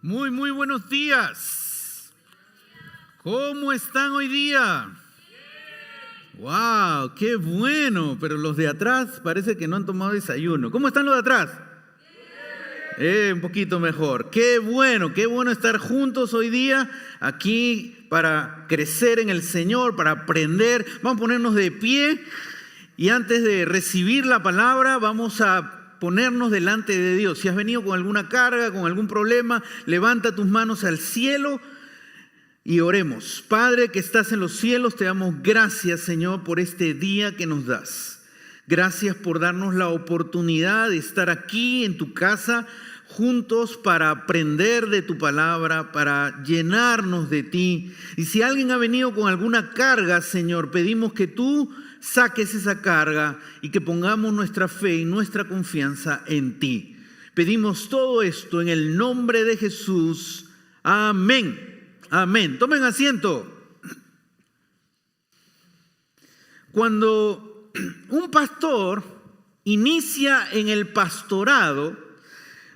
Muy buenos días. ¿Cómo están hoy día? ¡Wow! ¡Qué bueno! Pero los de atrás parece que no han tomado desayuno. ¿Cómo están los de atrás? Un poquito mejor. Qué bueno estar juntos hoy día aquí para crecer en el Señor, para aprender. Vamos a ponernos de pie y antes de recibir la palabra vamos a ponernos delante de Dios. Si has venido con alguna carga, con algún problema, levanta tus manos al cielo y oremos. Padre que estás en los cielos, te damos gracias, Señor, por este día que nos das. Gracias por darnos la oportunidad de estar aquí en tu casa juntos para aprender de tu palabra, para llenarnos de ti. Y si alguien ha venido con alguna carga, Señor, pedimos que tú saques esa carga y que pongamos nuestra fe y nuestra confianza en ti. Pedimos todo esto en el nombre de Jesús. Amén. Amén. Tomen asiento. Cuando un pastor inicia en el pastorado,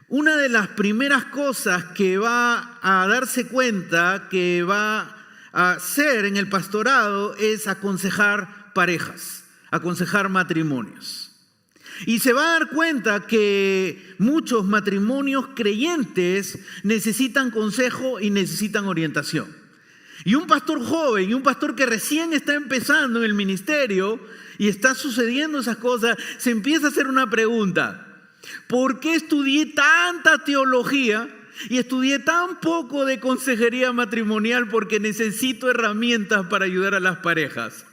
una de las primeras cosas que va a darse cuenta que va a hacer en el pastorado es aconsejar parejas, aconsejar matrimonios. Y se va a dar cuenta que muchos matrimonios creyentes necesitan consejo y necesitan orientación. Y un pastor joven y un pastor que recién está empezando en el ministerio y está sucediendo esas cosas, se empieza a hacer una pregunta. ¿Por qué estudié tanta teología y estudié tan poco de consejería matrimonial? Porque necesito herramientas para ayudar a las parejas.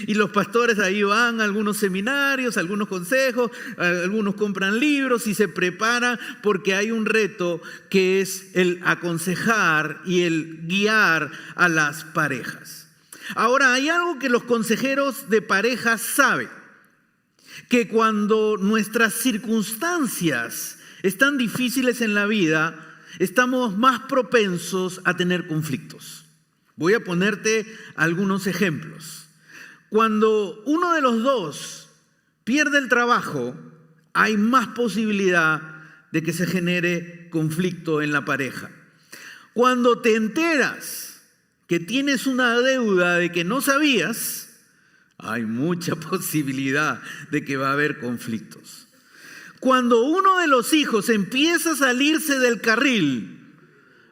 Y los pastores ahí van a algunos seminarios, algunos consejos, algunos compran libros y se preparan porque hay un reto que es el aconsejar y el guiar a las parejas. Ahora, hay algo que los consejeros de parejas saben, que cuando nuestras circunstancias están difíciles en la vida, estamos más propensos a tener conflictos. Voy a ponerte algunos ejemplos. Cuando uno de los dos pierde el trabajo, hay más posibilidad de que se genere conflicto en la pareja. Cuando te enteras que tienes una deuda de que no sabías, hay mucha posibilidad de que va a haber conflictos. Cuando uno de los hijos empieza a salirse del carril,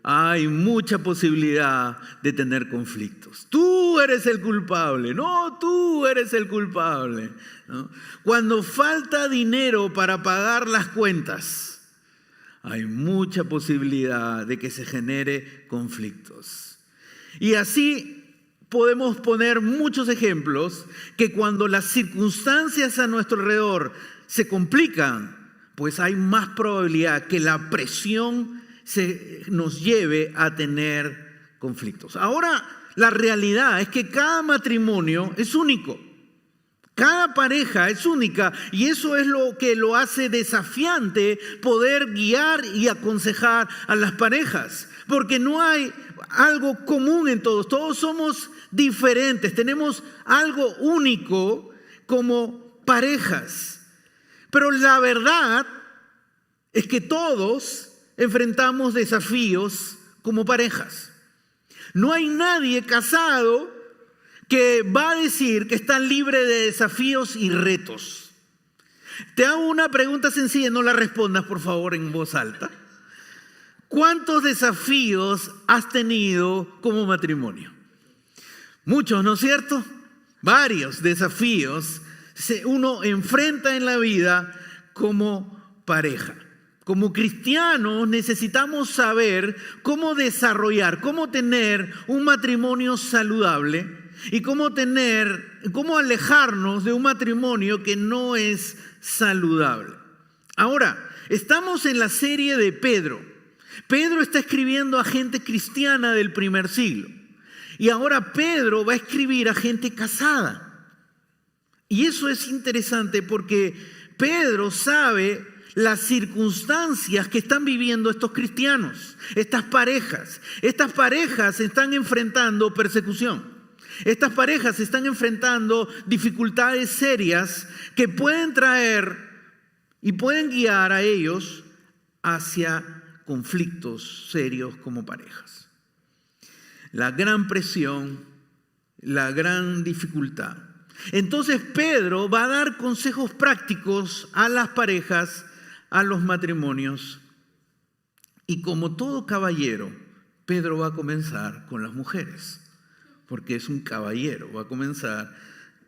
hay mucha posibilidad de tener conflictos. Tú eres el culpable. No, tú eres el culpable, ¿no? Cuando falta dinero para pagar las cuentas, hay mucha posibilidad de que se genere conflictos. Y así podemos poner muchos ejemplos que cuando las circunstancias a nuestro alrededor se complican, pues hay más probabilidad que la presión nos lleve a tener conflictos. Ahora, la realidad es que cada matrimonio es único. Cada pareja es única y eso es lo que lo hace desafiante poder guiar y aconsejar a las parejas. Porque no hay algo común en todos. Todos somos diferentes. Tenemos algo único como parejas. Pero la verdad es que todos enfrentamos desafíos como parejas. No hay nadie casado que va a decir que está libre de desafíos y retos. Te hago una pregunta sencilla, no la respondas por favor en voz alta. ¿Cuántos desafíos has tenido como matrimonio? Muchos, ¿no es cierto? Varios desafíos uno enfrenta en la vida como pareja. Como cristianos necesitamos saber cómo desarrollar, cómo tener un matrimonio saludable y cómo alejarnos de un matrimonio que no es saludable. Ahora, estamos en la serie de Pedro. Pedro está escribiendo a gente cristiana del primer siglo. Y ahora Pedro va a escribir a gente casada. Y eso es interesante porque Pedro sabe las circunstancias que están viviendo estos cristianos, estas parejas. Estas parejas están enfrentando persecución. Estas parejas están enfrentando dificultades serias que pueden traer y pueden guiar a ellos hacia conflictos serios como parejas. La gran presión, la gran dificultad. Entonces Pedro va a dar consejos prácticos a las parejas, a los matrimonios. Y como todo caballero, Pedro va a comenzar con las mujeres, porque es un caballero. Va a comenzar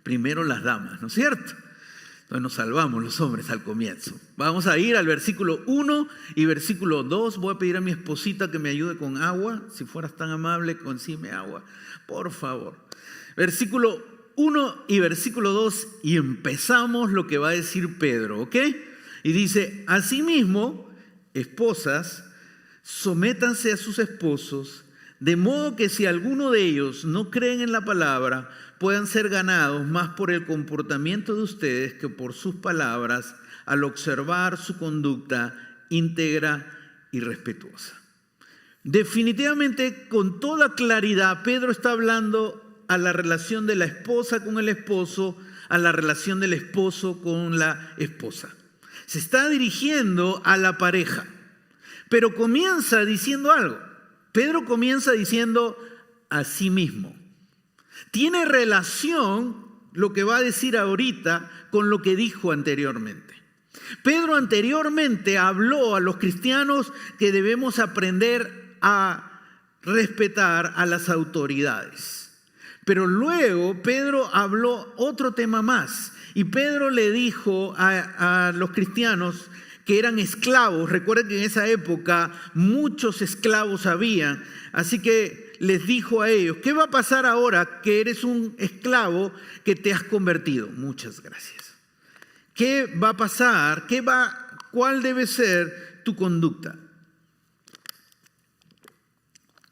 primero las damas, ¿no es cierto? Entonces nos salvamos los hombres al comienzo. Vamos a ir al versículo 1 y versículo 2. Voy a pedir a mi esposita que me ayude con agua. Si fueras tan amable, consígueme agua, por favor. Versículo 1 y versículo 2, y empezamos lo que va a decir Pedro, ¿ok? Y dice: asimismo, esposas, sométanse a sus esposos, de modo que si alguno de ellos no creen en la palabra, puedan ser ganados más por el comportamiento de ustedes que por sus palabras, al observar su conducta íntegra y respetuosa. Definitivamente, con toda claridad, Pedro está hablando a la relación de la esposa con el esposo, a la relación del esposo con la esposa. Se está dirigiendo a la pareja, pero comienza diciendo algo. Pedro comienza diciendo a sí mismo. Tiene relación lo que va a decir ahorita con lo que dijo anteriormente. Pedro anteriormente habló a los cristianos que debemos aprender a respetar a las autoridades. Pero luego Pedro habló otro tema más. Y Pedro le dijo a los cristianos que eran esclavos. Recuerden que en esa época muchos esclavos había. Así que les dijo a ellos: ¿qué va a pasar ahora que eres un esclavo que te has convertido? Muchas gracias. ¿Qué va a pasar? ¿Cuál debe ser tu conducta?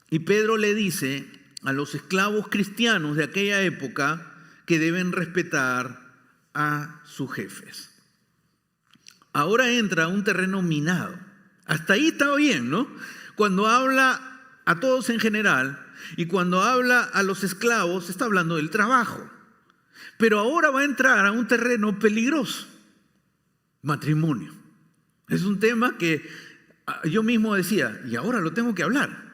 Y Pedro le dice a los esclavos cristianos de aquella época que deben respetar a sus jefes. Ahora entra a un terreno minado. Hasta ahí está bien, ¿no? Cuando habla a todos en general y cuando habla a los esclavos, está hablando del trabajo. Pero ahora va a entrar a un terreno peligroso: matrimonio. Es un tema que yo mismo decía, y ahora lo tengo que hablar.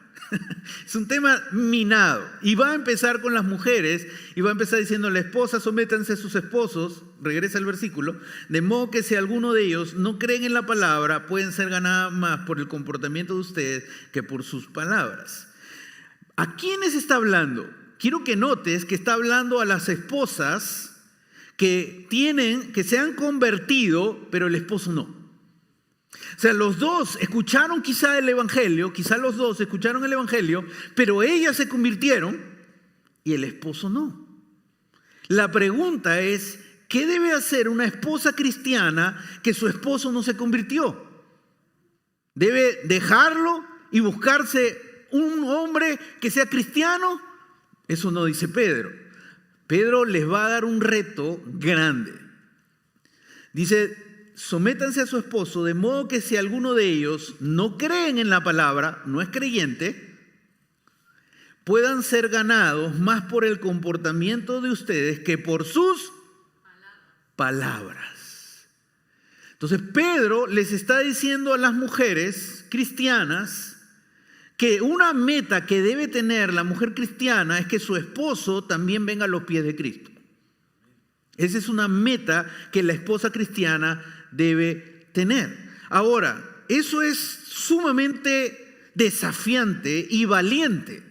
Es un tema minado. Y va a empezar con las mujeres y va a empezar diciendo: la esposa, sométanse a sus esposos. Regresa el versículo. De modo que si alguno de ellos no creen en la palabra, pueden ser ganadas más por el comportamiento de ustedes que por sus palabras. ¿A quiénes está hablando? Quiero que notes que está hablando a las esposas que se han convertido, pero el esposo no. O sea, los dos escucharon quizá el evangelio, pero ellas se convirtieron y el esposo no. La pregunta es: ¿qué debe hacer una esposa cristiana que su esposo no se convirtió? ¿Debe dejarlo y buscarse un hombre que sea cristiano? Eso no dice Pedro. Pedro les va a dar un reto grande. Dice: sométanse a su esposo, de modo que si alguno de ellos no creen en la palabra, no es creyente, puedan ser ganados más por el comportamiento de ustedes que por sus palabras. Entonces Pedro les está diciendo a las mujeres cristianas que una meta que debe tener la mujer cristiana es que su esposo también venga a los pies de Cristo. Esa es una meta que la esposa cristiana debe tener. Ahora, eso es sumamente desafiante y valiente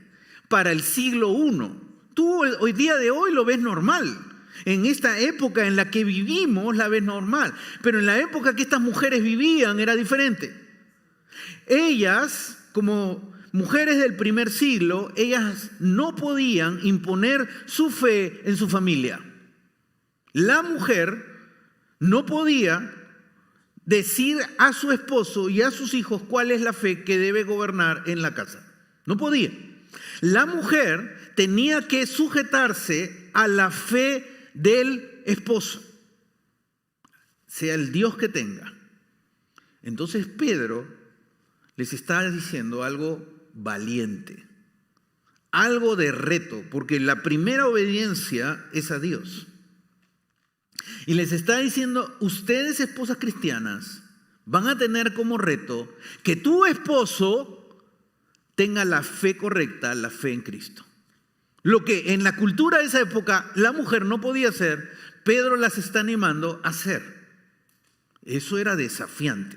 para el siglo I. Tú hoy día de hoy lo ves normal. En esta época en la que vivimos la ves normal. Pero en la época que estas mujeres vivían era diferente. Ellas, como mujeres del primer siglo, ellas no podían imponer su fe en su familia. La mujer no podía decir a su esposo y a sus hijos cuál es la fe que debe gobernar en la casa. No podía. La mujer tenía que sujetarse a la fe del esposo, sea el Dios que tenga. Entonces Pedro les está diciendo algo valiente, algo de reto, porque la primera obediencia es a Dios. Y les está diciendo: ustedes, esposas cristianas, van a tener como reto que tu esposo tenga la fe correcta, la fe en Cristo. Lo que en la cultura de esa época la mujer no podía hacer, Pedro las está animando a hacer. Eso era desafiante.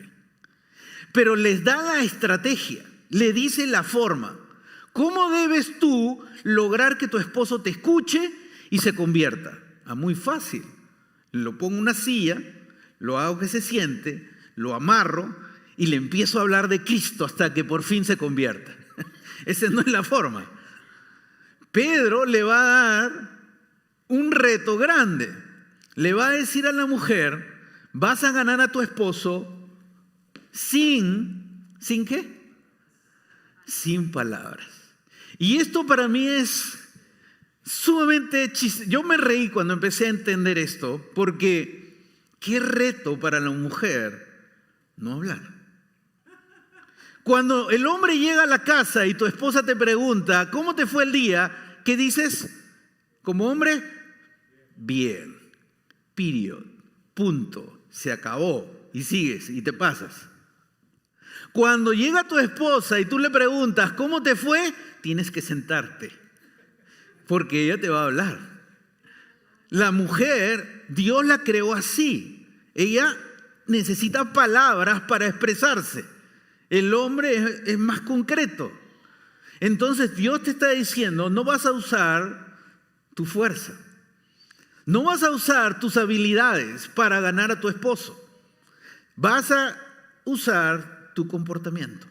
Pero les da la estrategia, le dice la forma. ¿Cómo debes tú lograr que tu esposo te escuche y se convierta? Muy fácil. Lo pongo en una silla, lo hago que se siente, lo amarro y le empiezo a hablar de Cristo hasta que por fin se convierta. Esa no es la forma. Pedro le va a dar un reto grande. Le va a decir a la mujer, vas a ganar a tu esposo ¿sin qué? Sin palabras. Y esto para mí es sumamente chistoso. Yo me reí cuando empecé a entender esto, porque qué reto para la mujer no hablar. Cuando el hombre llega a la casa y tu esposa te pregunta, ¿cómo te fue el día? ¿Qué dices? Como hombre, bien, period, punto, se acabó, y sigues y te pasas. Cuando llega tu esposa y tú le preguntas, ¿cómo te fue? Tienes que sentarte, porque ella te va a hablar. La mujer, Dios la creó así. Ella necesita palabras para expresarse. El hombre es más concreto. Entonces Dios te está diciendo, no vas a usar tu fuerza. No vas a usar tus habilidades para ganar a tu esposo. Vas a usar tu comportamiento.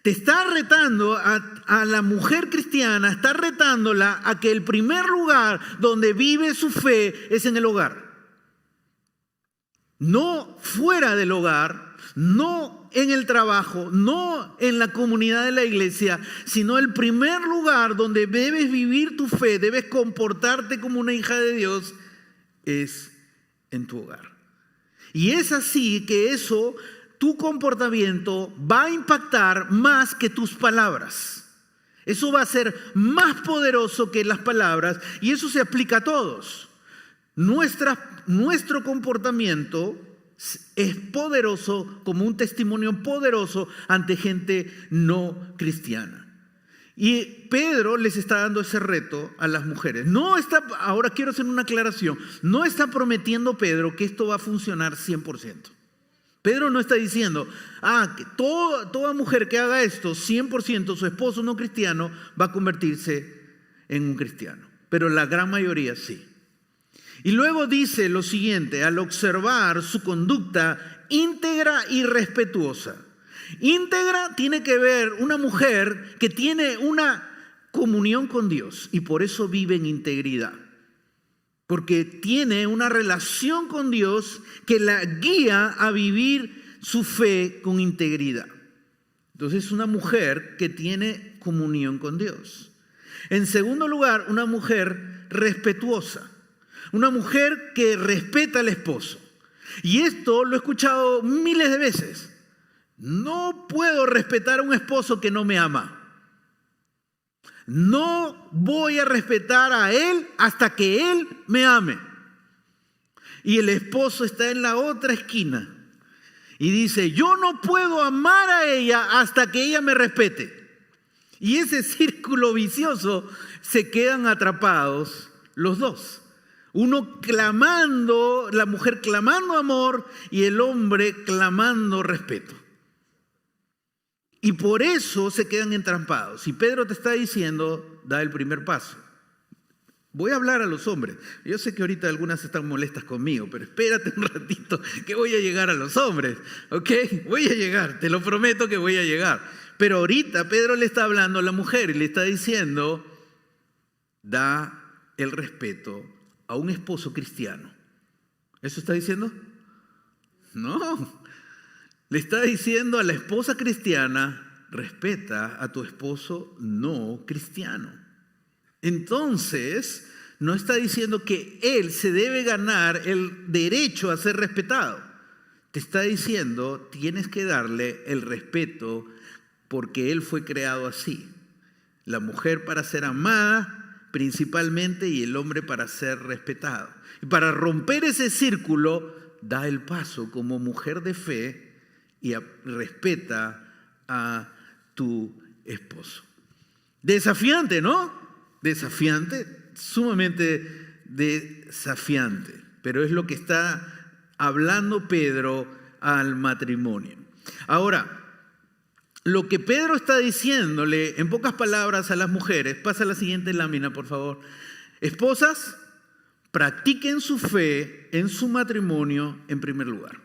Te está retando a la mujer cristiana, está retándola a que el primer lugar donde vive su fe es en el hogar. No fuera del hogar, no en el trabajo, no en la comunidad de la iglesia, sino el primer lugar donde debes vivir tu fe, debes comportarte como una hija de Dios, es en tu hogar. Y es así que eso, tu comportamiento va a impactar más que tus palabras. Eso va a ser más poderoso que las palabras y eso se aplica a todos. Nuestro comportamiento es poderoso como un testimonio poderoso ante gente no cristiana. Y Pedro les está dando ese reto a las mujeres. Ahora quiero hacer una aclaración. No está prometiendo Pedro que esto va a funcionar 100%. Pedro no está diciendo, que toda mujer que haga esto, 100% su esposo no cristiano va a convertirse en un cristiano. Pero la gran mayoría sí. Y luego dice lo siguiente, al observar su conducta íntegra y respetuosa. Íntegra tiene que ver una mujer que tiene una comunión con Dios y por eso vive en integridad. Porque tiene una relación con Dios que la guía a vivir su fe con integridad. Entonces es una mujer que tiene comunión con Dios. En segundo lugar, una mujer respetuosa. Una mujer que respeta al esposo. Y esto lo he escuchado miles de veces. No puedo respetar a un esposo que no me ama. No voy a respetar a él hasta que él me ame. Y el esposo está en la otra esquina y dice, yo no puedo amar a ella hasta que ella me respete. Y ese círculo vicioso se quedan atrapados los dos. Uno clamando, la mujer clamando amor y el hombre clamando respeto. Y por eso se quedan entrampados. Y Pedro te está diciendo, da el primer paso. Voy a hablar a los hombres. Yo sé que ahorita algunas están molestas conmigo, pero espérate un ratito que voy a llegar a los hombres. ¿Ok? Voy a llegar, te lo prometo que voy a llegar. Pero ahorita Pedro le está hablando a la mujer y le está diciendo, da el respeto a un esposo cristiano. ¿Eso está diciendo? No. Le está diciendo a la esposa cristiana, respeta a tu esposo no cristiano. Entonces, no está diciendo que él se debe ganar el derecho a ser respetado. Te está diciendo, tienes que darle el respeto porque él fue creado así. La mujer para ser amada principalmente y el hombre para ser respetado. Y para romper ese círculo, da el paso como mujer de fe y respeta a tu esposo. Desafiante, ¿no? Desafiante, sumamente desafiante. Pero es lo que está hablando Pedro al matrimonio. Ahora, lo que Pedro está diciéndole, en pocas palabras, a las mujeres, pasa a la siguiente lámina, por favor. Esposas, practiquen su fe en su matrimonio en primer lugar.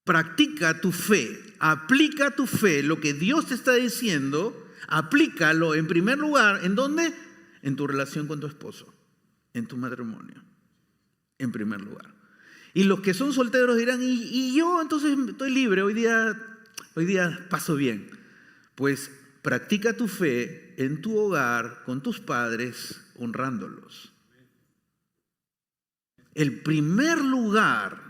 Practica tu fe, aplica tu fe, lo que Dios te está diciendo, aplícalo en primer lugar, ¿en dónde? En tu relación con tu esposo, en tu matrimonio, en primer lugar. Y los que son solteros dirán, ¿y yo entonces estoy libre? Hoy día paso bien. Pues practica tu fe en tu hogar, con tus padres, honrándolos. El primer lugar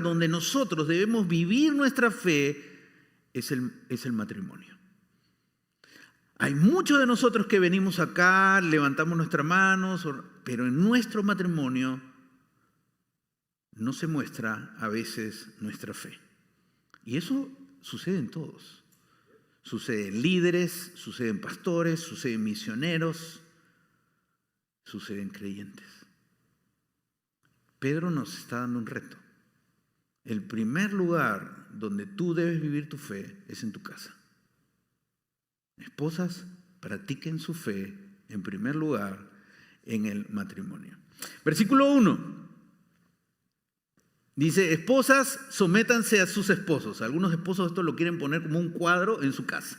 donde nosotros debemos vivir nuestra fe es el matrimonio. Hay muchos de nosotros que venimos acá, levantamos nuestras manos, pero en nuestro matrimonio no se muestra a veces nuestra fe. Y eso sucede en todos. Sucede en líderes, sucede en pastores, sucede en misioneros, sucede en creyentes. Pedro nos está dando un reto. El primer lugar donde tú debes vivir tu fe es en tu casa. Esposas, practiquen su fe en primer lugar en el matrimonio. Versículo 1. Dice, esposas, sométanse a sus esposos. Algunos esposos esto lo quieren poner como un cuadro en su casa.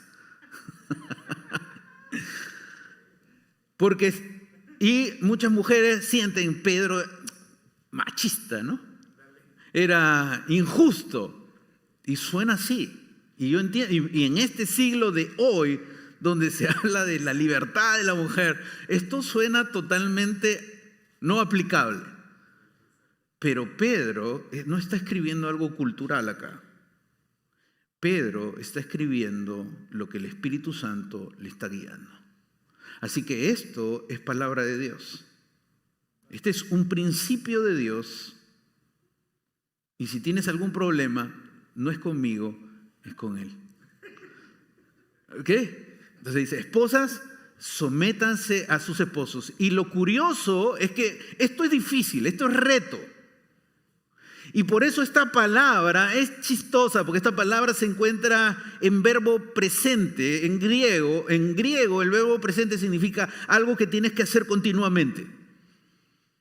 Y muchas mujeres sienten Pedro machista, ¿no? Era injusto. Y suena así. Y yo entiendo, y en este siglo de hoy, donde se habla de la libertad de la mujer, esto suena totalmente no aplicable. Pero Pedro no está escribiendo algo cultural acá. Pedro está escribiendo lo que el Espíritu Santo le está guiando. Así que esto es palabra de Dios. Este es un principio de Dios. Y si tienes algún problema, no es conmigo, es con Él. ¿Ok? Entonces dice, esposas, sométanse a sus esposos. Y lo curioso es que esto es difícil, esto es reto. Y por eso esta palabra es chistosa, porque esta palabra se encuentra en verbo presente, en griego. En griego el verbo presente significa algo que tienes que hacer continuamente.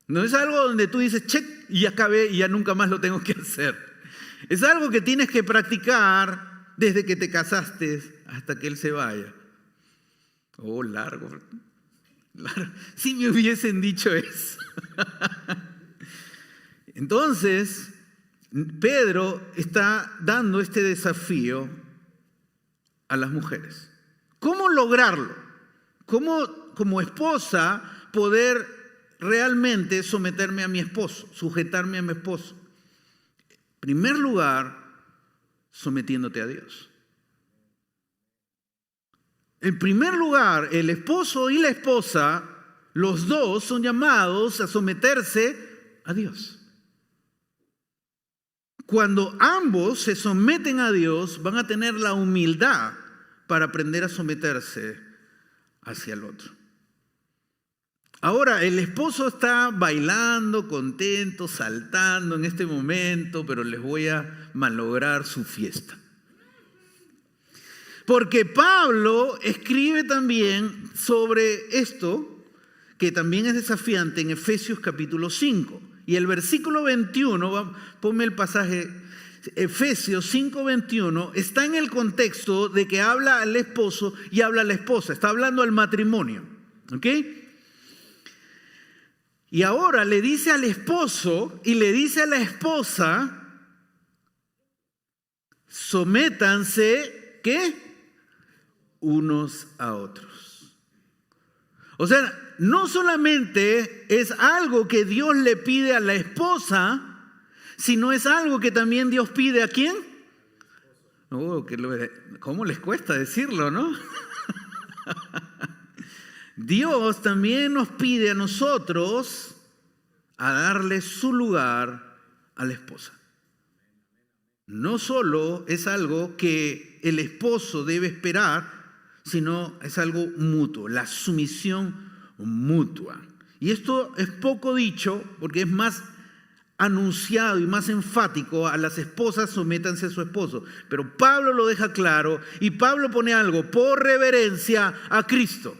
No es algo donde tú dices, check, y ya acabé y ya nunca más lo tengo que hacer. Es algo que tienes que practicar desde que te casaste hasta que él se vaya. Oh, largo. Si me hubiesen dicho eso. Entonces, Pedro está dando este desafío a las mujeres. ¿Cómo lograrlo? ¿Cómo como esposa poder realmente someterme a mi esposo, sujetarme a mi esposo? En primer lugar, sometiéndote a Dios. En primer lugar, el esposo y la esposa, los dos son llamados a someterse a Dios. Cuando ambos se someten a Dios, van a tener la humildad para aprender a someterse hacia el otro. Ahora, el esposo está bailando, contento, saltando en este momento, pero les voy a malograr su fiesta. Porque Pablo escribe también sobre esto, que también es desafiante, en Efesios capítulo 5. Y el versículo 21, ponme el pasaje, Efesios 5:21, está en el contexto de que habla al esposo y habla a la esposa. Está hablando al matrimonio. ¿Ok? Y ahora le dice al esposo y le dice a la esposa, sométanse, ¿qué? Unos a otros. O sea, no solamente es algo que Dios le pide a la esposa, sino es algo que también Dios pide ¿a quién? ¿Cómo les cuesta decirlo, no? Dios también nos pide a nosotros a darle su lugar a la esposa. no solo es algo que el esposo debe esperar, sino es algo mutuo, la sumisión mutua. Y esto es poco dicho porque es más anunciado y más enfático: a las esposas sométanse a su esposo. Pero Pablo lo deja claro, y Pablo pone algo: por reverencia a Cristo.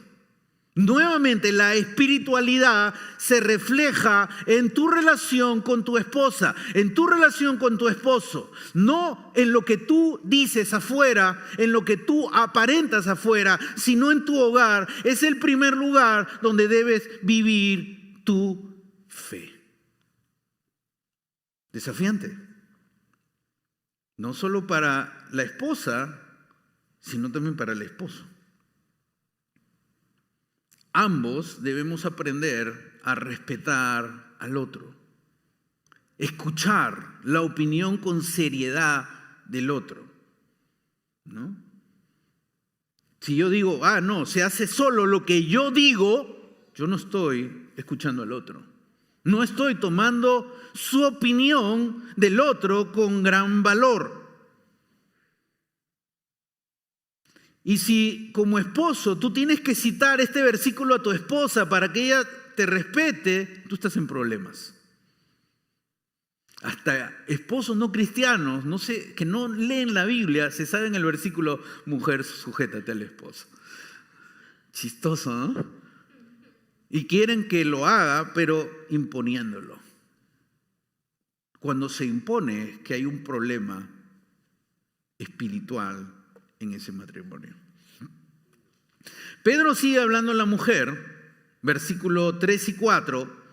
Nuevamente, la espiritualidad se refleja en tu relación con tu esposa, en tu relación con tu esposo, no en lo que tú dices afuera, en lo que tú aparentas afuera, sino en tu hogar. Es el primer lugar donde debes vivir tu fe. Desafiante, no solo para la esposa, sino también para el esposo. Ambos debemos aprender a respetar al otro, escuchar la opinión con seriedad del otro, ¿no? Si yo digo, no, se hace solo lo que yo digo, yo no estoy escuchando al otro. No estoy tomando su opinión del otro con gran valor. Y si como esposo tú tienes que citar este versículo a tu esposa para que ella te respete, tú estás en problemas. Hasta esposos no cristianos, que no leen la Biblia, se saben el versículo: mujer, sujétate al esposo. Chistoso, ¿no? Y quieren que lo haga, pero imponiéndolo. Cuando se impone es que hay un problema espiritual en ese matrimonio. Pedro sigue hablando a la mujer, versículo 3 y 4,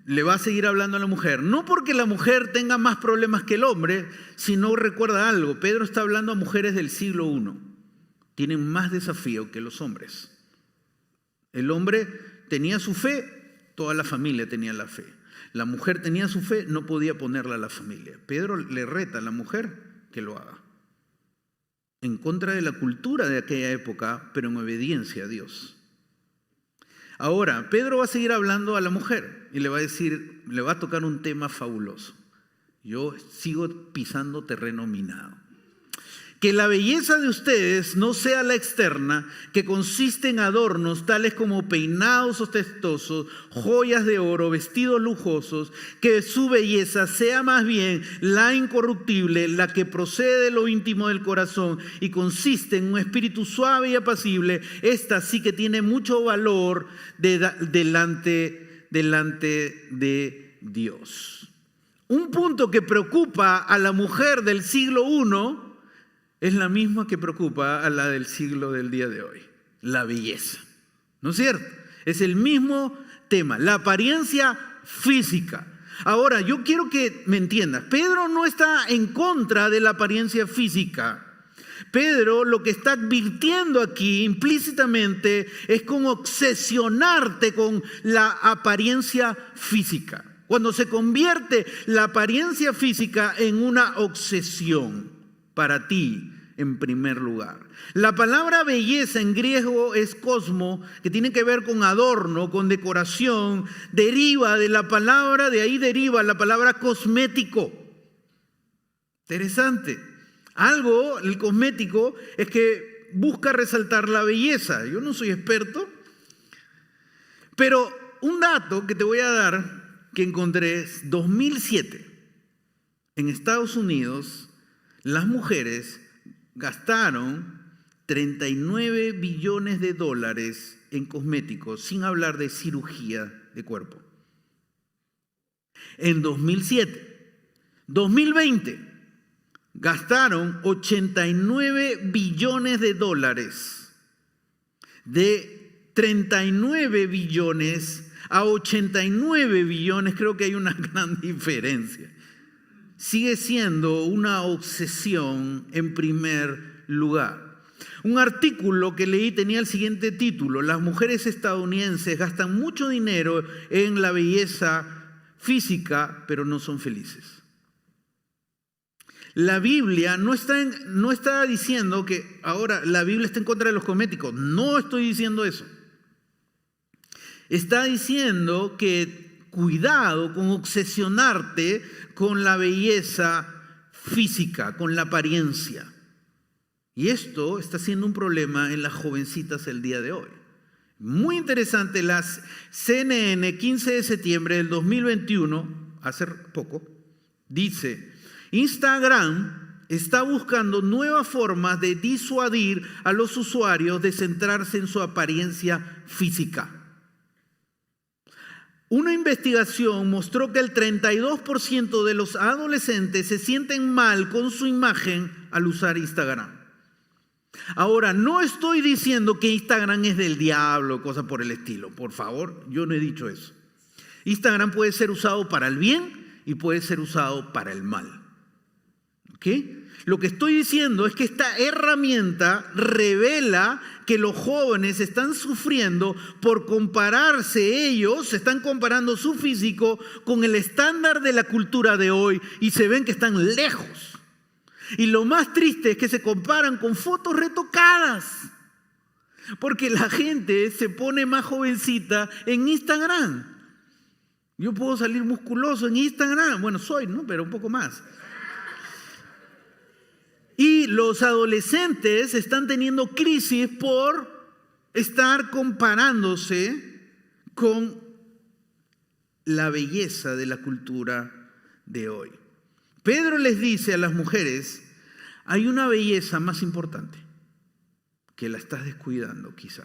le va a seguir hablando a la mujer, no porque la mujer tenga más problemas que el hombre, sino, recuerda algo, Pedro está hablando a mujeres del siglo I, tienen más desafío que los hombres. El hombre tenía su fe, toda la familia tenía la fe. La mujer tenía su fe, no podía ponerla a la familia. Pedro le reta a la mujer que lo haga, en contra de la cultura de aquella época, pero en obediencia a Dios. Ahora, Pedro va a seguir hablando a la mujer y le va a decir, le va a tocar un tema fabuloso. Yo sigo pisando terreno minado. Que la belleza de ustedes no sea la externa, que consiste en adornos tales como peinados ostentosos, joyas de oro, vestidos lujosos, que su belleza sea más bien la incorruptible, la que procede de lo íntimo del corazón y consiste en un espíritu suave y apacible. Esta sí que tiene mucho valor delante de Dios. Un punto que preocupa a la mujer del siglo I es la misma que preocupa a la del siglo del día de hoy, la belleza. ¿No es cierto? Es el mismo tema, la apariencia física. Ahora, yo quiero que me entiendas, Pedro no está en contra de la apariencia física. Pedro lo que está advirtiendo aquí implícitamente es con obsesionarte con la apariencia física. Cuando se convierte la apariencia física en una obsesión para ti en primer lugar. La palabra belleza en griego es cosmo, que tiene que ver con adorno, con decoración, deriva de la palabra, de ahí deriva la palabra cosmético. Interesante. El cosmético es que busca resaltar la belleza. Yo no soy experto, pero un dato que te voy a dar que encontré es 2007. En Estados Unidos, las mujeres gastaron $39 billones en cosméticos, sin hablar de cirugía de cuerpo. En 2007, 2020, gastaron $89 billones. De 39 billones a 89 billones, creo que hay una gran diferencia. Sigue siendo una obsesión en primer lugar. Un artículo que leí tenía el siguiente título: las mujeres estadounidenses gastan mucho dinero en la belleza física, pero no son felices. La Biblia no está diciendo que ahora la Biblia está en contra de los cosméticos. No estoy diciendo eso. Está diciendo que cuidado con obsesionarte con la belleza física, con la apariencia. Y esto está siendo un problema en las jovencitas el día de hoy. Muy interesante, las CNN, 15 de septiembre del 2021, hace poco, dice: Instagram está buscando nuevas formas de disuadir a los usuarios de centrarse en su apariencia física. Una investigación mostró que el 32% de los adolescentes se sienten mal con su imagen al usar Instagram. Ahora, no estoy diciendo que Instagram es del diablo, cosas por el estilo. Por favor, yo no he dicho eso. Instagram puede ser usado para el bien y puede ser usado para el mal. ¿Ok? Lo que estoy diciendo es que esta herramienta revela que los jóvenes están sufriendo por compararse ellos, están comparando su físico con el estándar de la cultura de hoy y se ven que están lejos. Y lo más triste es que se comparan con fotos retocadas, porque la gente se pone más jovencita en Instagram. Yo puedo salir musculoso en Instagram, bueno, soy, ¿no? Pero un poco más. Y los adolescentes están teniendo crisis por estar comparándose con la belleza de la cultura de hoy. Pedro les dice a las mujeres: hay una belleza más importante que la estás descuidando quizá.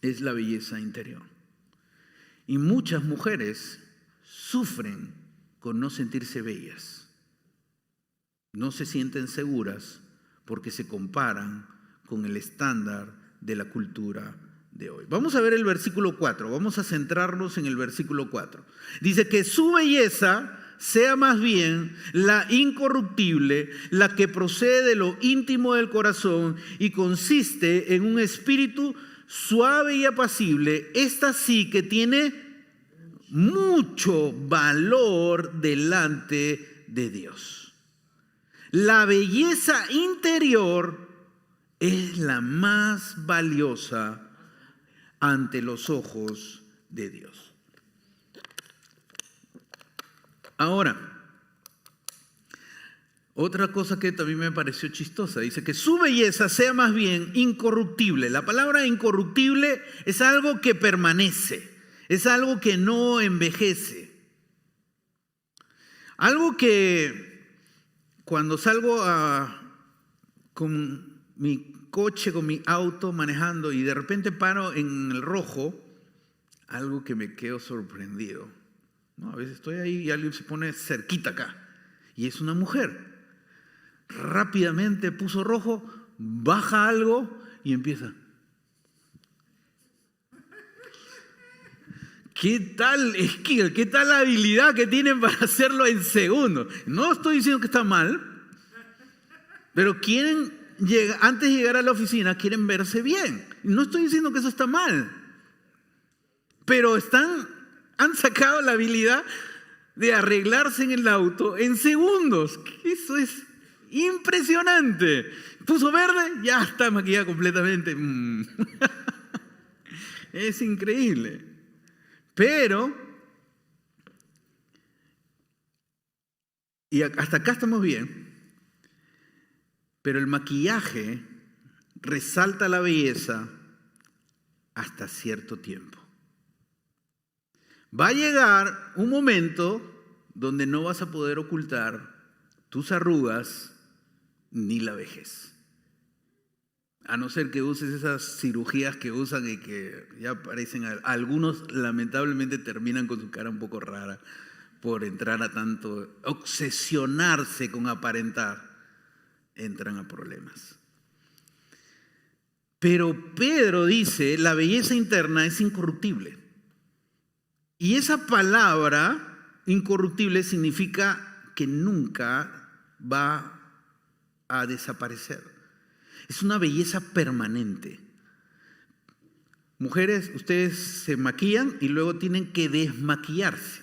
Es la belleza interior. Y muchas mujeres sufren con no sentirse bellas. No se sienten seguras porque se comparan con el estándar de la cultura de hoy. Vamos a ver el versículo 4. Vamos a centrarnos en el versículo 4. Dice que su belleza sea más bien la incorruptible, la que procede de lo íntimo del corazón y consiste en un espíritu suave y apacible. Esta sí que tiene mucho valor delante de Dios. La belleza interior es la más valiosa ante los ojos de Dios. Ahora, otra cosa que también me pareció chistosa, dice que su belleza sea más bien incorruptible. La palabra incorruptible es algo que permanece, es algo que no envejece. Algo que cuando salgo con mi coche, con mi auto manejando y de repente paro en el rojo, algo que me quedo sorprendido. No, a veces estoy ahí y alguien se pone cerquita acá y es una mujer. Rápidamente puso rojo, baja algo y empieza. ¿Qué tal skill, qué tal habilidad que tienen para hacerlo en segundos? No estoy diciendo que está mal, pero quieren antes de llegar a la oficina quieren verse bien. No estoy diciendo que eso está mal, pero han sacado la habilidad de arreglarse en el auto en segundos. Eso es impresionante. Puso verde, ya está maquillada completamente. Es increíble. Pero, y hasta acá estamos bien, pero el maquillaje resalta la belleza hasta cierto tiempo. Va a llegar un momento donde no vas a poder ocultar tus arrugas ni la vejez. A no ser que uses esas cirugías que usan y que ya parecen, algunos lamentablemente terminan con su cara un poco rara por entrar a tanto, obsesionarse con aparentar, entran a problemas. Pero Pedro dice, la belleza interna es incorruptible. Y esa palabra incorruptible significa que nunca va a desaparecer. Es una belleza permanente. Mujeres, ustedes se maquillan y luego tienen que desmaquillarse.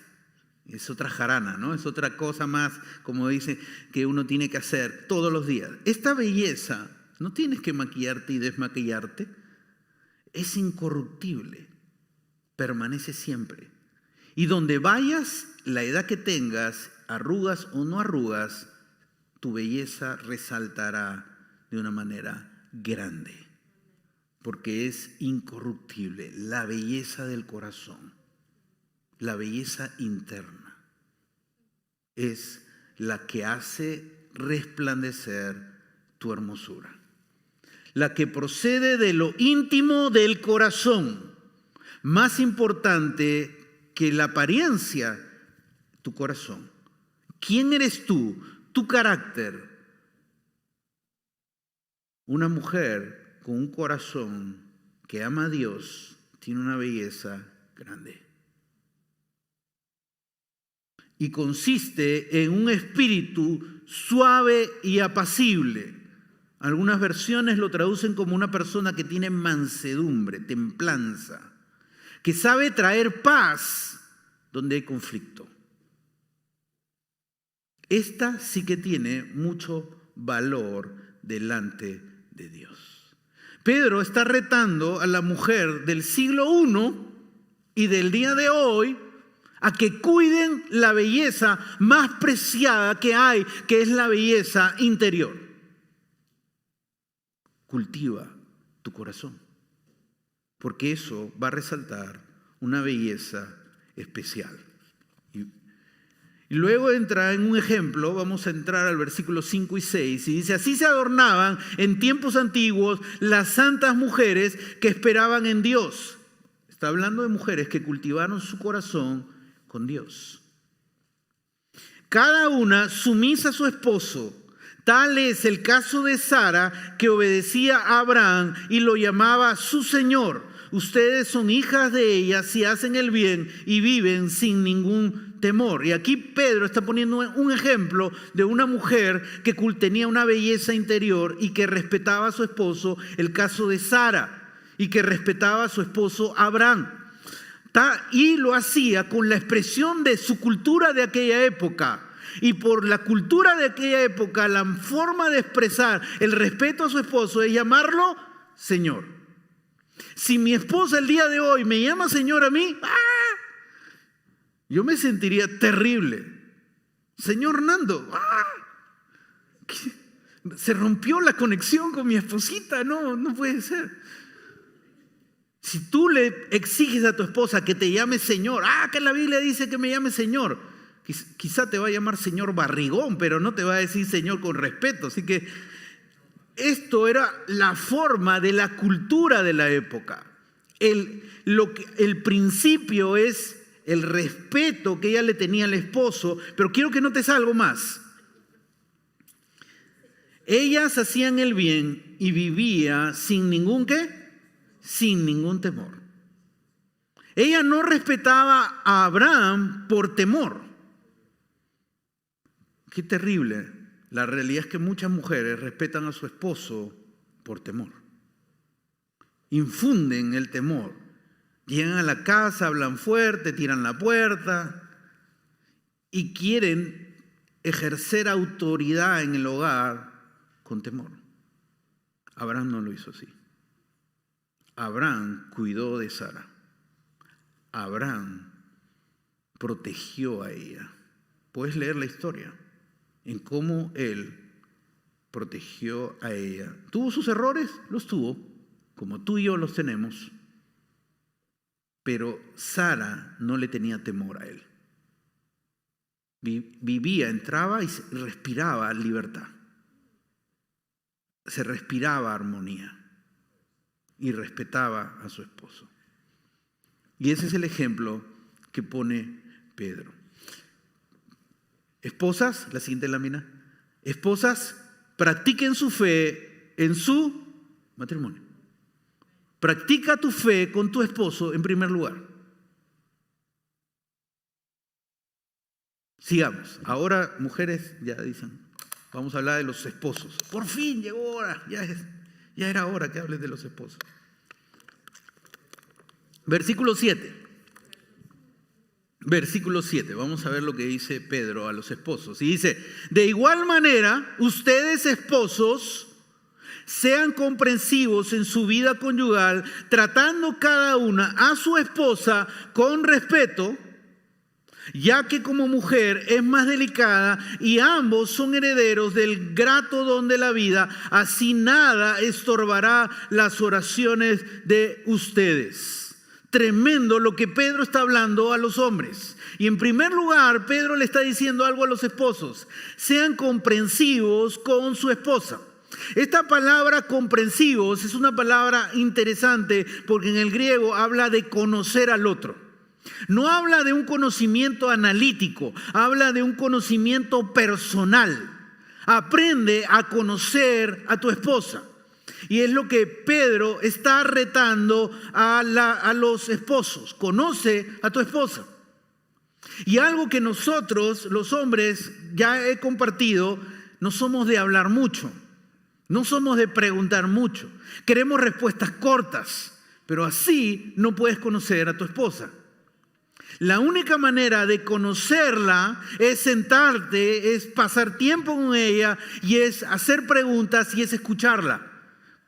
Es otra jarana, ¿no? Es otra cosa más, como dice, que uno tiene que hacer todos los días. Esta belleza, no tienes que maquillarte y desmaquillarte. Es incorruptible. Permanece siempre. Y donde vayas, la edad que tengas, arrugas o no arrugas, tu belleza resaltará de una manera grande, porque es incorruptible. La belleza del corazón, la belleza interna, es la que hace resplandecer tu hermosura. La que procede de lo íntimo del corazón, más importante que la apariencia, tu corazón. ¿Quién eres tú? Tu carácter. Una mujer con un corazón que ama a Dios tiene una belleza grande. Y consiste en un espíritu suave y apacible. Algunas versiones lo traducen como una persona que tiene mansedumbre, templanza, que sabe traer paz donde hay conflicto. Esta sí que tiene mucho valor delante de Dios. Pedro está retando a la mujer del siglo I y del día de hoy a que cuiden la belleza más preciada que hay, que es la belleza interior. Cultiva tu corazón, porque eso va a resaltar una belleza especial. Y luego entra en un ejemplo, vamos a entrar al versículo 5 y 6, y dice: así se adornaban en tiempos antiguos las santas mujeres que esperaban en Dios. Está hablando de mujeres que cultivaron su corazón con Dios. Cada una sumisa a su esposo. Tal es el caso de Sara, que obedecía a Abraham y lo llamaba su Señor. Ustedes son hijas de ella si hacen el bien y viven sin ningún temor. Y aquí Pedro está poniendo un ejemplo de una mujer que tenía una belleza interior y que respetaba a su esposo, el caso de Sara, y que respetaba a su esposo Abraham. Y lo hacía con la expresión de su cultura de aquella época. Y por la cultura de aquella época, la forma de expresar el respeto a su esposo es llamarlo Señor. Si mi esposa el día de hoy me llama Señor a mí, yo me sentiría terrible. Señor Nando, se rompió la conexión con mi esposita, no puede ser. Si tú le exiges a tu esposa que te llame Señor, que la Biblia dice que me llame Señor, quizá te va a llamar Señor Barrigón, pero no te va a decir Señor con respeto. Así que esto era la forma de la cultura de la época. El principio es el respeto que ella le tenía al esposo, pero quiero que notes algo más. Ellas hacían el bien y vivía sin ningún ¿qué? Sin ningún temor. Ella no respetaba a Abraham por temor. Qué terrible. La realidad es que muchas mujeres respetan a su esposo por temor. Infunden el temor. Llegan a la casa, hablan fuerte, tiran la puerta y quieren ejercer autoridad en el hogar con temor. Abraham no lo hizo así. Abraham cuidó de Sara. Abraham protegió a ella. Puedes leer la historia en cómo él protegió a ella. ¿Tuvo sus errores? Los tuvo, como tú y yo los tenemos. Pero Sara no le tenía temor a él. Vivía, entraba y respiraba libertad. Se respiraba armonía y respetaba a su esposo. Y ese es el ejemplo que pone Pedro. Esposas, la siguiente lámina. Esposas, practiquen su fe en su matrimonio. Practica tu fe con tu esposo en primer lugar. Sigamos. Ahora, mujeres, ya dicen, vamos a hablar de los esposos. Por fin llegó hora, ya era hora que hables de los esposos. Versículo 7. Versículo 7, vamos a ver lo que dice Pedro a los esposos. Y dice: de igual manera, ustedes esposos, sean comprensivos en su vida conyugal, tratando cada una a su esposa con respeto, ya que como mujer es más delicada y ambos son herederos del grato don de la vida, así nada estorbará las oraciones de ustedes. Tremendo lo que Pedro está hablando a los hombres. Y en primer lugar, Pedro le está diciendo algo a los esposos: sean comprensivos con su esposa. Esta palabra comprensivos es una palabra interesante porque en el griego habla de conocer al otro. No habla de un conocimiento analítico, habla de un conocimiento personal. Aprende a conocer a tu esposa. Y es lo que Pedro está retando a los esposos. Conoce a tu esposa. Y algo que nosotros, los hombres, ya he compartido, no somos de hablar mucho. No somos de preguntar mucho. Queremos respuestas cortas, pero así no puedes conocer a tu esposa. La única manera de conocerla es sentarte, es pasar tiempo con ella y es hacer preguntas y es escucharla.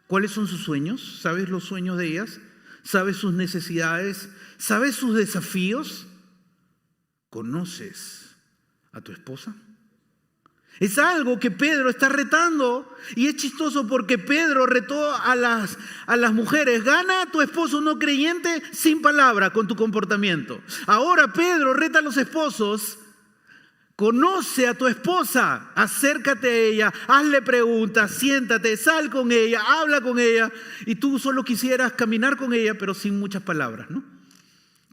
¿Cuáles son sus sueños? ¿Sabes los sueños de ellas? ¿Sabes sus necesidades? ¿Sabes sus desafíos? ¿Conoces a tu esposa? Es algo que Pedro está retando y es chistoso porque Pedro retó a las mujeres: gana a tu esposo no creyente sin palabra con tu comportamiento. Ahora Pedro reta a los esposos: conoce a tu esposa, acércate a ella, hazle preguntas, siéntate, sal con ella, habla con ella, y tú solo quisieras caminar con ella pero sin muchas palabras, ¿no?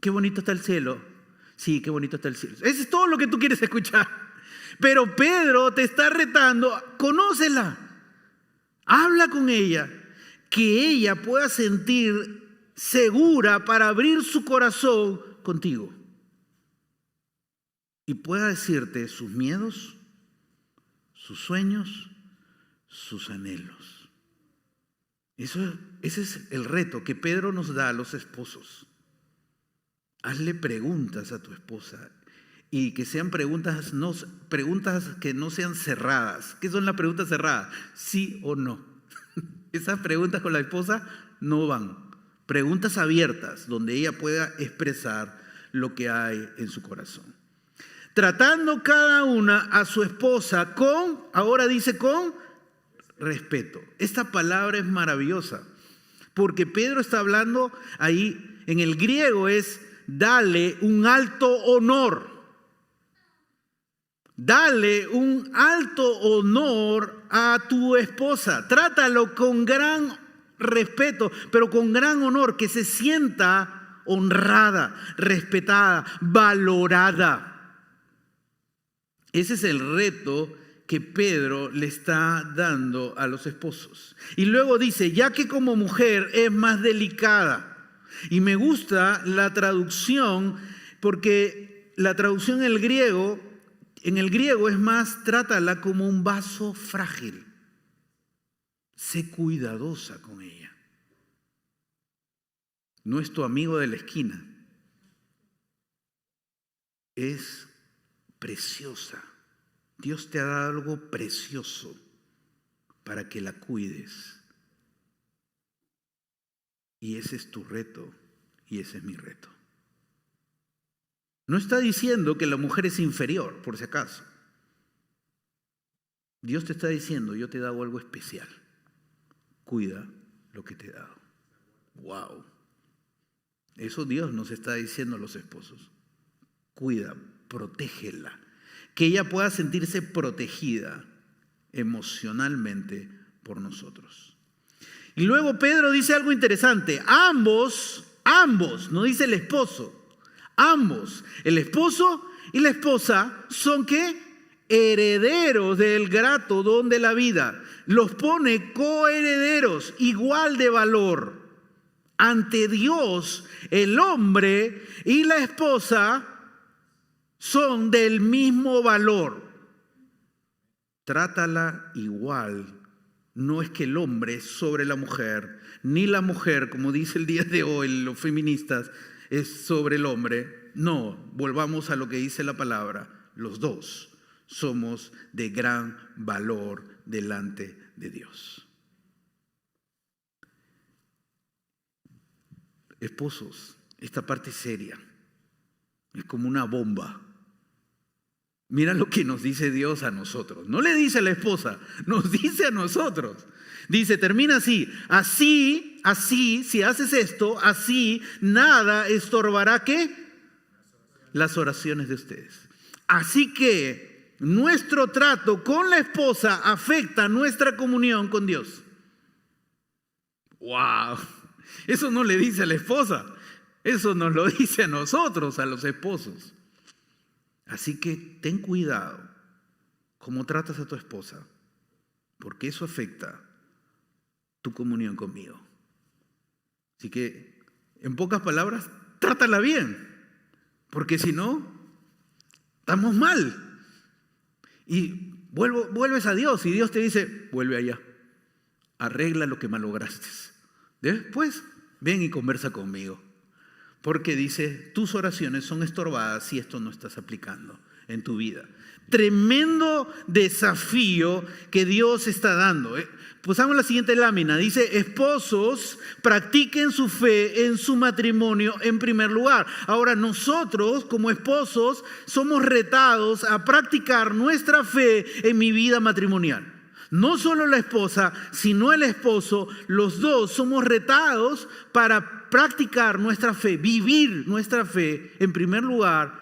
Qué bonito está el cielo. Sí, qué bonito está el cielo. Eso es todo lo que tú quieres escuchar. Pero Pedro te está retando: conócela, habla con ella, que ella pueda sentir segura para abrir su corazón contigo y pueda decirte sus miedos, sus sueños, sus anhelos. Ese es el reto que Pedro nos da a los esposos. Hazle preguntas a tu esposa. Y que sean preguntas que no sean cerradas. ¿Qué son las preguntas cerradas? ¿Sí o no? Esas preguntas con la esposa no van. Preguntas abiertas, donde ella pueda expresar lo que hay en su corazón. Tratando cada una a su esposa ahora dice con respeto. Esta palabra es maravillosa, porque Pedro está hablando ahí, en el griego es: dale un alto honor. Dale un alto honor a tu esposa. Trátalo con gran respeto, pero con gran honor, que se sienta honrada, respetada, valorada. Ese es el reto que Pedro le está dando a los esposos. Y luego dice: ya que como mujer es más delicada. Y me gusta la traducción, porque la traducción en el griego es más: trátala como un vaso frágil. Sé cuidadosa con ella. No es tu amigo de la esquina. Es preciosa. Dios te ha dado algo precioso para que la cuides. Y ese es tu reto y ese es mi reto. No está diciendo que la mujer es inferior, por si acaso. Dios te está diciendo: yo te he dado algo especial. Cuida lo que te he dado. ¡Wow! Eso Dios nos está diciendo a los esposos. Cuida, protégela. Que ella pueda sentirse protegida emocionalmente por nosotros. Y luego Pedro dice algo interesante. Ambos, no dice el esposo. Ambos, el esposo y la esposa, son ¿qué? Herederos del grato don de la vida. Los pone coherederos, igual de valor. Ante Dios, el hombre y la esposa son del mismo valor. Trátala igual. No es que el hombre es sobre la mujer, ni la mujer, como dice el día de hoy los feministas, es sobre el hombre. No, volvamos a lo que dice la palabra. Los dos somos de gran valor delante de Dios. Esposos, esta parte es seria. Es como una bomba. Mira lo que nos dice Dios a nosotros. No le dice a la esposa, nos dice a nosotros. Dice, termina así. Así, si haces esto, así, nada estorbará, ¿qué? Las oraciones de ustedes. Así que nuestro trato con la esposa afecta nuestra comunión con Dios. ¡Wow! Eso no le dice a la esposa. Eso nos lo dice a nosotros, a los esposos. Así que ten cuidado cómo tratas a tu esposa, porque eso afecta tu comunión conmigo. Así que, en pocas palabras, trátala bien, porque si no, estamos mal. Y vuelves a Dios y Dios te dice, vuelve allá, arregla lo que malograste. Después, ven y conversa conmigo. Porque dice, tus oraciones son estorbadas si esto no estás aplicando en tu vida. Tremendo desafío que Dios está dando. Pusamos la siguiente lámina. Dice, esposos, practiquen su fe en su matrimonio en primer lugar. Ahora nosotros como esposos somos retados a practicar nuestra fe en mi vida matrimonial. No solo la esposa, sino el esposo, los dos somos retados para practicar nuestra fe, vivir nuestra fe en primer lugar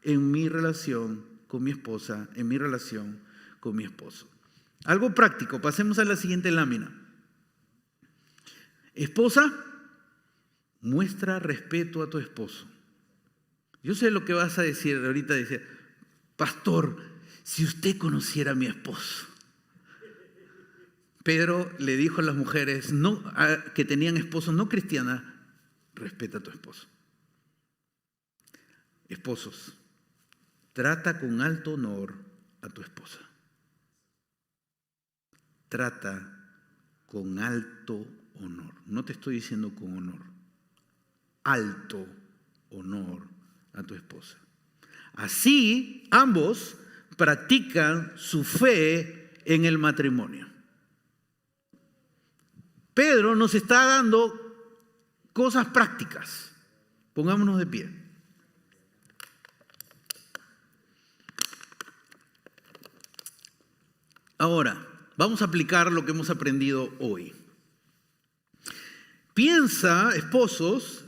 en mi relación con mi esposa, en mi relación con mi esposo. Algo práctico, pasemos a la siguiente lámina. Esposa, muestra respeto a tu esposo. Yo sé lo que vas a decir ahorita, dice, pastor, si usted conociera a mi esposo. Pedro le dijo a las mujeres que tenían esposos no cristianas, respeta a tu esposo. Esposos, trata con alto honor a tu esposa. Trata con alto honor. No te estoy diciendo con honor. Alto honor a tu esposa. Así, ambos practican su fe en el matrimonio. Pedro nos está dando cosas prácticas. Pongámonos de pie. Ahora, vamos a aplicar lo que hemos aprendido hoy. Piensa, esposos,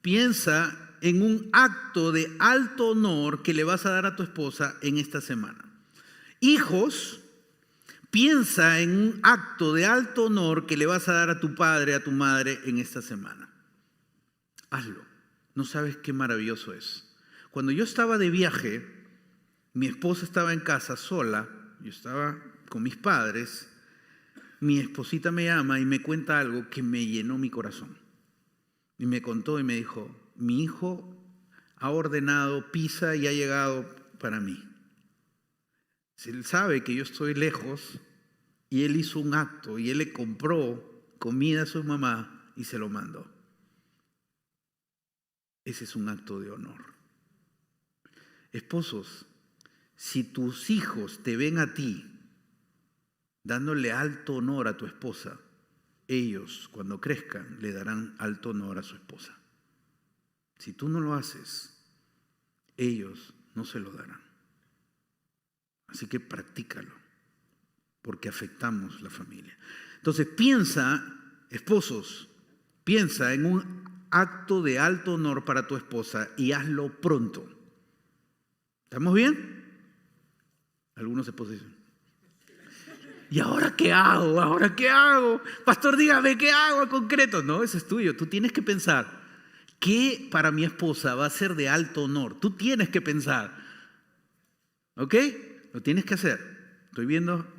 piensa en un acto de alto honor que le vas a dar a tu esposa en esta semana. Hijos, piensa en un acto de alto honor que le vas a dar a tu padre, a tu madre en esta semana. Hazlo. No sabes qué maravilloso es. Cuando yo estaba de viaje, mi esposa estaba en casa sola, yo estaba con mis padres, mi esposita me llama y me cuenta algo que me llenó mi corazón. Y me contó y me dijo, mi hijo ha ordenado pizza y ha llegado para mí. Él sabe que yo estoy lejos y él hizo un acto y él le compró comida a su mamá y se lo mandó. Ese es un acto de honor. Esposos, si tus hijos te ven a ti dándole alto honor a tu esposa, ellos cuando crezcan le darán alto honor a su esposa. Si tú no lo haces, ellos no se lo darán. Así que practícalo, porque afectamos la familia. Entonces piensa, esposos, piensa en un acto de alto honor para tu esposa y hazlo pronto. ¿Estamos bien? Algunos esposos dicen, ¿y ahora qué hago? ¿Ahora qué hago? Pastor, dígame, ¿qué hago en concreto? No, eso es tuyo. Tú tienes que pensar, ¿qué para mi esposa va a ser de alto honor? Tú tienes que pensar. ¿Ok? Lo tienes que hacer. Estoy viendo.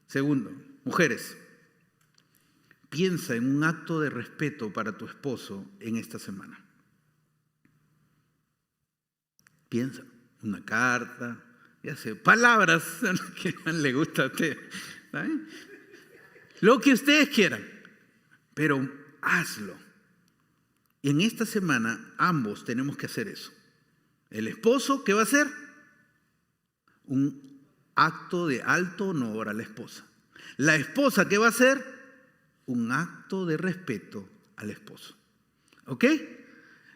Segundo, mujeres, piensa en un acto de respeto para tu esposo en esta semana. Piensa, una carta, ya sé, palabras que más le gusta a usted. ¿Sabe? Lo que ustedes quieran, pero hazlo. Y en esta semana ambos tenemos que hacer eso. El esposo, ¿qué va a hacer? Un acto de alto honor a la esposa. La esposa, ¿qué va a hacer? Un acto de respeto al esposo. ¿Ok?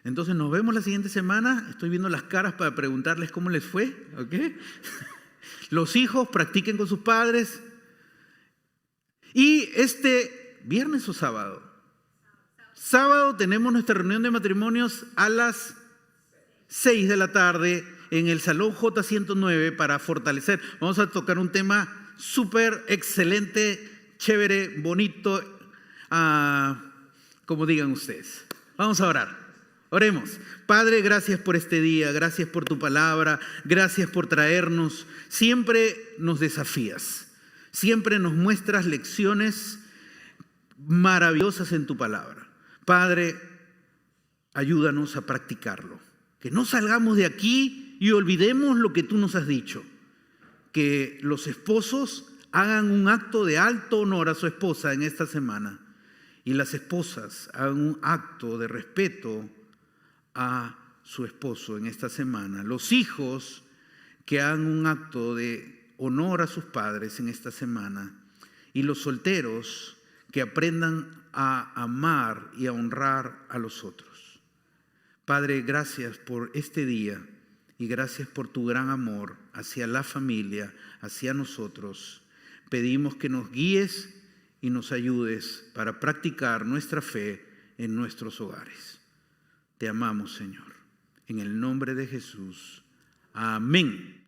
Entonces nos vemos la siguiente semana. Estoy viendo las caras para preguntarles cómo les fue. ¿Ok? Los hijos practiquen con sus padres. Y este viernes o sábado. Sábado tenemos nuestra reunión de matrimonios a las 6 de la tarde en el Salón J109 para fortalecer. Vamos a tocar un tema súper excelente, chévere, bonito, como digan ustedes. Vamos a orar. Oremos. Padre, gracias por este día, gracias por tu palabra, gracias por traernos. Siempre nos desafías, siempre nos muestras lecciones maravillosas en tu palabra. Padre, ayúdanos a practicarlo. Que no salgamos de aquí y olvidemos lo que tú nos has dicho. Que los esposos hagan un acto de alto honor a su esposa en esta semana. Y las esposas hagan un acto de respeto a su esposo en esta semana. Los hijos que hagan un acto de honor a sus padres en esta semana. Y los solteros que aprendan a amar y a honrar a los otros. Padre, gracias por este día y gracias por tu gran amor hacia la familia, hacia nosotros. Pedimos que nos guíes y nos ayudes para practicar nuestra fe en nuestros hogares. Te amamos, Señor. En el nombre de Jesús. Amén.